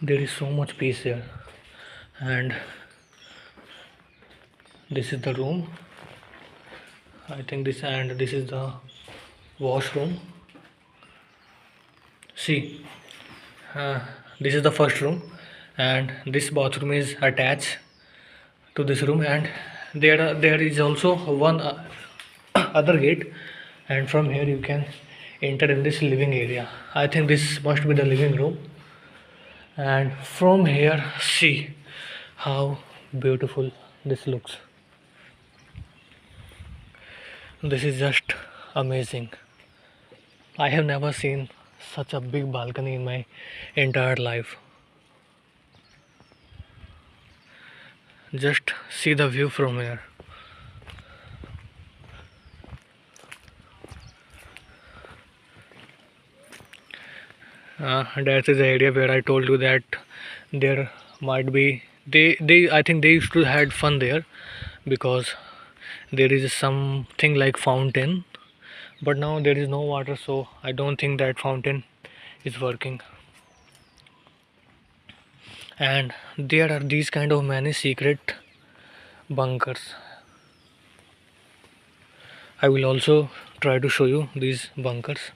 There is so much peace here, and this is the room. I think this is the washroom. See, uh, this is the first room, and this bathroom is attached to this room, and there is also one other gate, and from here you can enter in this living area. I think this must be the living room, and from here see how beautiful this looks. This is just amazing. I have never seen such a big balcony in my entire life. Just see the view from here. That is the area where I told you that there might be they I think they used to had fun there, because there is something like fountain, but now there is no water, so I don't think that fountain is working. And there are these kind of many secret bunkers. I will also try to show you these bunkers.